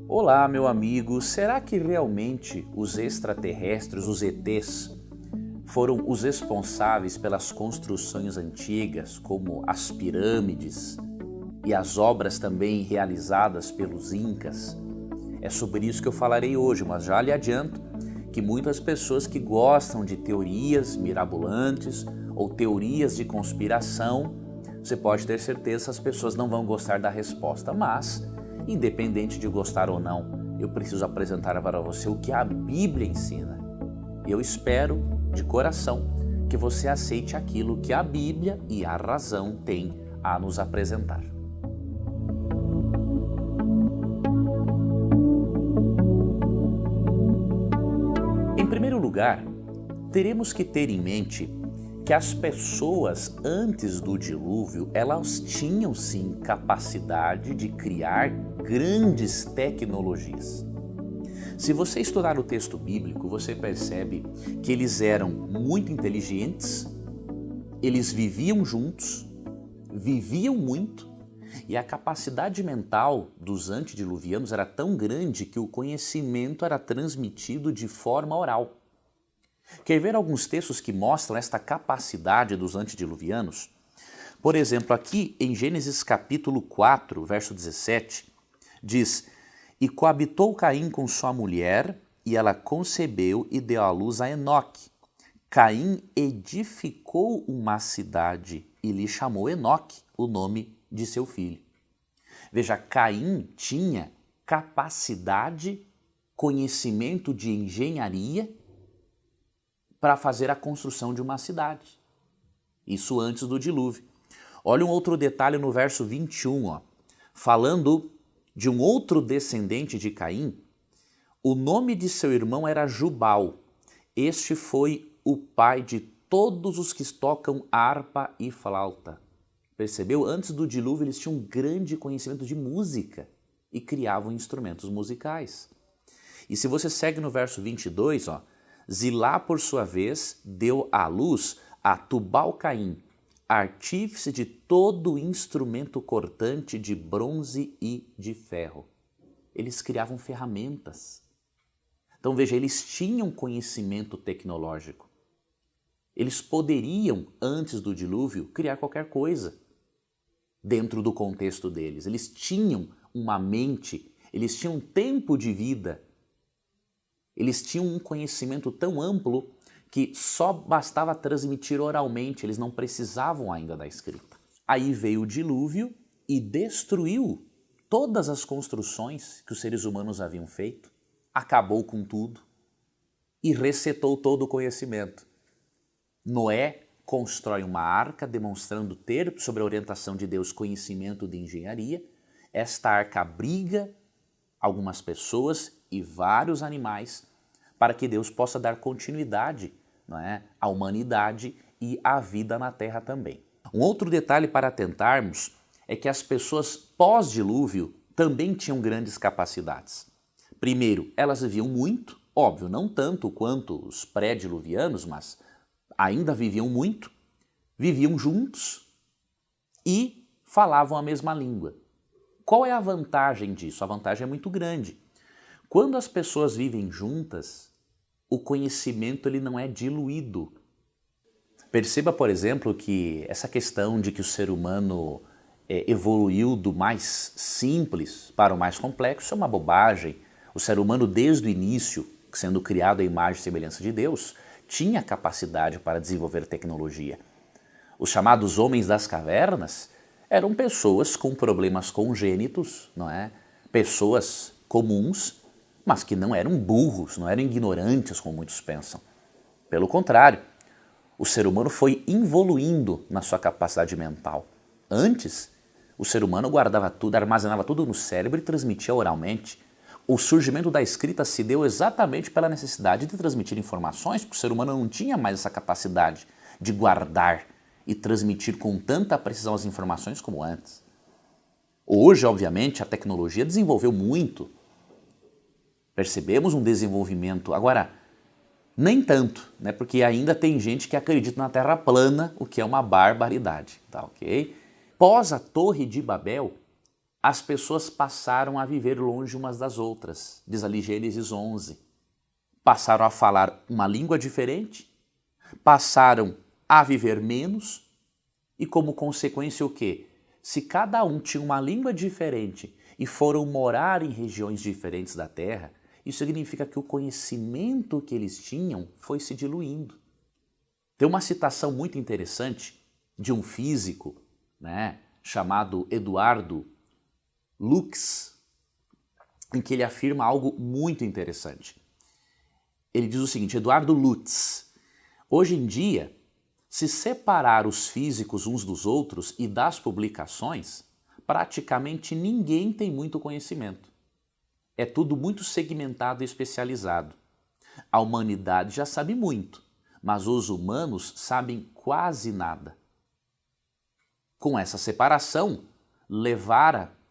Olá, meu amigo. Será que realmente os extraterrestres, os ETs, foram os responsáveis pelas construções antigas, como as pirâmides e as obras também realizadas pelos incas? É sobre isso que eu falarei hoje, mas já lhe adianto que muitas pessoas que gostam de teorias mirabolantes ou teorias de conspiração, você pode ter certeza que as pessoas não vão gostar da resposta, mas independente de gostar ou não, eu preciso apresentar para você o que a Bíblia ensina. E eu espero, de coração, que você aceite aquilo que a Bíblia e a razão têm a nos apresentar. Em primeiro lugar, teremos que ter em mente que as pessoas antes do dilúvio, elas tinham sim capacidade de criar grandes tecnologias. Se você estudar o texto bíblico, você percebe que eles eram muito inteligentes, eles viviam juntos, viviam muito, e a capacidade mental dos antediluvianos era tão grande que o conhecimento era transmitido de forma oral. Quer ver alguns textos que mostram esta capacidade dos antediluvianos? Por exemplo, aqui em Gênesis capítulo 4, verso 17, diz: "E coabitou Caim com sua mulher, e ela concebeu e deu à luz a Enoque. Caim edificou uma cidade e lhe chamou Enoque, o nome de seu filho." Veja, Caim tinha capacidade, conhecimento de engenharia para fazer a construção de uma cidade. Isso antes do dilúvio. Olha um outro detalhe no verso 21, falando de um outro descendente de Caim. O nome de seu irmão era Jubal. Este foi o pai de todos os que tocam harpa e flauta. Percebeu? Antes do dilúvio eles tinham um grande conhecimento de música e criavam instrumentos musicais. E se você segue no verso 22, Zilá, por sua vez, deu à luz a Tubal-Caim, artífice de todo instrumento cortante de bronze e de ferro. Eles criavam ferramentas. Então veja, eles tinham conhecimento tecnológico. Eles poderiam, antes do dilúvio, criar qualquer coisa dentro do contexto deles. Eles tinham uma mente, eles tinham um tempo de vida. Eles tinham um conhecimento tão amplo que só bastava transmitir oralmente, eles não precisavam ainda da escrita. Aí veio o dilúvio e destruiu todas as construções que os seres humanos haviam feito, acabou com tudo e resetou todo o conhecimento. Noé constrói uma arca demonstrando ter, sob a orientação de Deus, conhecimento de engenharia. Esta arca abriga algumas pessoas e vários animais para que Deus possa dar continuidade, à humanidade e à vida na terra também. Um outro detalhe para atentarmos é que as pessoas pós-dilúvio também tinham grandes capacidades. Primeiro, elas viviam muito, óbvio, não tanto quanto os pré-diluvianos, mas ainda viviam muito, viviam juntos e falavam a mesma língua. Qual é a vantagem disso? A vantagem é muito grande. Quando as pessoas vivem juntas, o conhecimento ele não é diluído. Perceba, por exemplo, que essa questão de que o ser humano evoluiu do mais simples para o mais complexo é uma bobagem. O ser humano, desde o início, sendo criado à imagem e semelhança de Deus, tinha capacidade para desenvolver tecnologia. Os chamados homens das cavernas eram pessoas com problemas congênitos, pessoas comuns, mas que não eram burros, não eram ignorantes, como muitos pensam. Pelo contrário, o ser humano foi evoluindo na sua capacidade mental. Antes, o ser humano guardava tudo, armazenava tudo no cérebro e transmitia oralmente. O surgimento da escrita se deu exatamente pela necessidade de transmitir informações, porque o ser humano não tinha mais essa capacidade de guardar e transmitir com tanta precisão as informações como antes. Hoje, obviamente, a tecnologia desenvolveu muito. Percebemos um desenvolvimento. Agora, nem tanto, porque ainda tem gente que acredita na Terra plana, o que é uma barbaridade, tá ok? Pós a Torre de Babel, as pessoas passaram a viver longe umas das outras, diz ali Gênesis 11. Passaram a falar uma língua diferente, passaram a viver menos e como consequência o quê? Se cada um tinha uma língua diferente e foram morar em regiões diferentes da terra, isso significa que o conhecimento que eles tinham foi se diluindo. Tem uma citação muito interessante de um físico, chamado Eduardo Lux, em que ele afirma algo muito interessante. Ele diz o seguinte, Eduardo Lutz, hoje em dia, se separar os físicos uns dos outros e das publicações, praticamente ninguém tem muito conhecimento. É tudo muito segmentado e especializado. A humanidade já sabe muito, mas os humanos sabem quase nada. Com essa separação,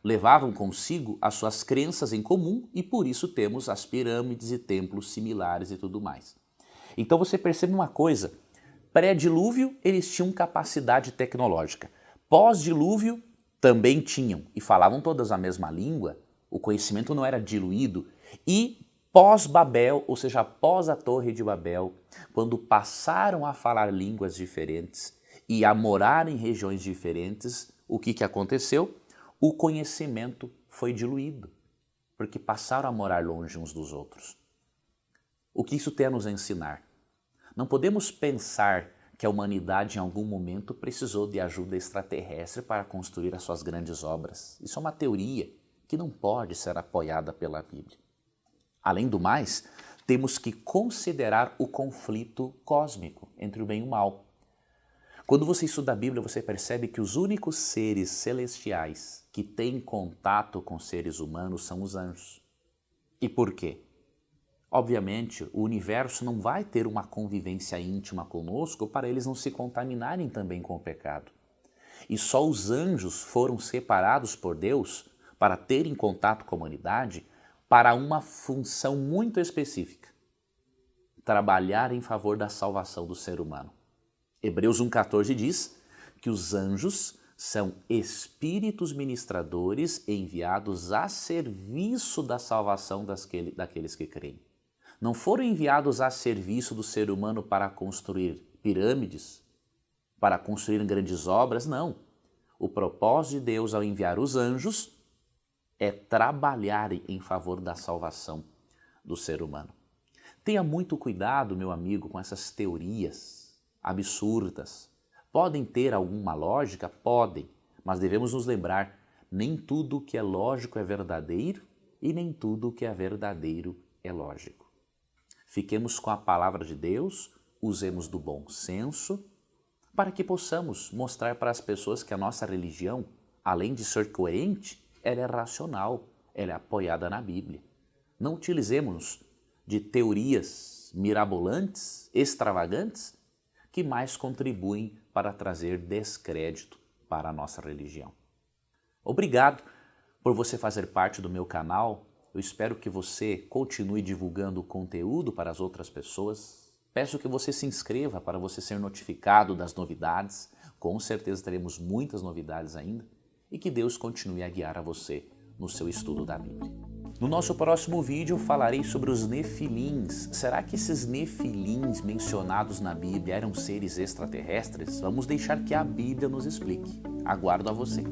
levavam consigo as suas crenças em comum e por isso temos as pirâmides e templos similares e tudo mais. Então você percebe uma coisa, pré-dilúvio eles tinham capacidade tecnológica, pós-dilúvio também tinham e falavam todas a mesma língua, o conhecimento não era diluído e pós-Babel, ou seja, após a Torre de Babel, quando passaram a falar línguas diferentes e a morar em regiões diferentes, o que aconteceu? O conhecimento foi diluído, porque passaram a morar longe uns dos outros. O que isso tem a nos ensinar? Não podemos pensar que a humanidade em algum momento precisou de ajuda extraterrestre para construir as suas grandes obras. Isso é uma teoria que não pode ser apoiada pela Bíblia. Além do mais, temos que considerar o conflito cósmico entre o bem e o mal. Quando você estuda a Bíblia, você percebe que os únicos seres celestiais que têm contato com seres humanos são os anjos. E por quê? Obviamente, o universo não vai ter uma convivência íntima conosco para eles não se contaminarem também com o pecado. E só os anjos foram separados por Deus para terem contato com a humanidade para uma função muito específica: trabalhar em favor da salvação do ser humano. Hebreus 1,14 diz que os anjos são espíritos ministradores enviados a serviço da salvação daqueles que creem. Não foram enviados a serviço do ser humano para construir pirâmides, para construir grandes obras, não. O propósito de Deus ao enviar os anjos é trabalhar em favor da salvação do ser humano. Tenha muito cuidado, meu amigo, com essas teorias absurdas. Podem ter alguma lógica? Podem, mas devemos nos lembrar, nem tudo que é lógico é verdadeiro e nem tudo que é verdadeiro é lógico. Fiquemos com a palavra de Deus, usemos do bom senso, para que possamos mostrar para as pessoas que a nossa religião, além de ser coerente, ela é racional, ela é apoiada na Bíblia. Não utilizemos de teorias mirabolantes, extravagantes, que mais contribuem para trazer descrédito para a nossa religião. Obrigado por você fazer parte do meu canal. Eu espero que você continue divulgando o conteúdo para as outras pessoas. Peço que você se inscreva para você ser notificado das novidades. Com certeza teremos muitas novidades ainda. E que Deus continue a guiar a você no seu estudo da Bíblia. No nosso próximo vídeo falarei sobre os nefilins. Será que esses nefilins mencionados na Bíblia eram seres extraterrestres? Vamos deixar que a Bíblia nos explique. Aguardo a você.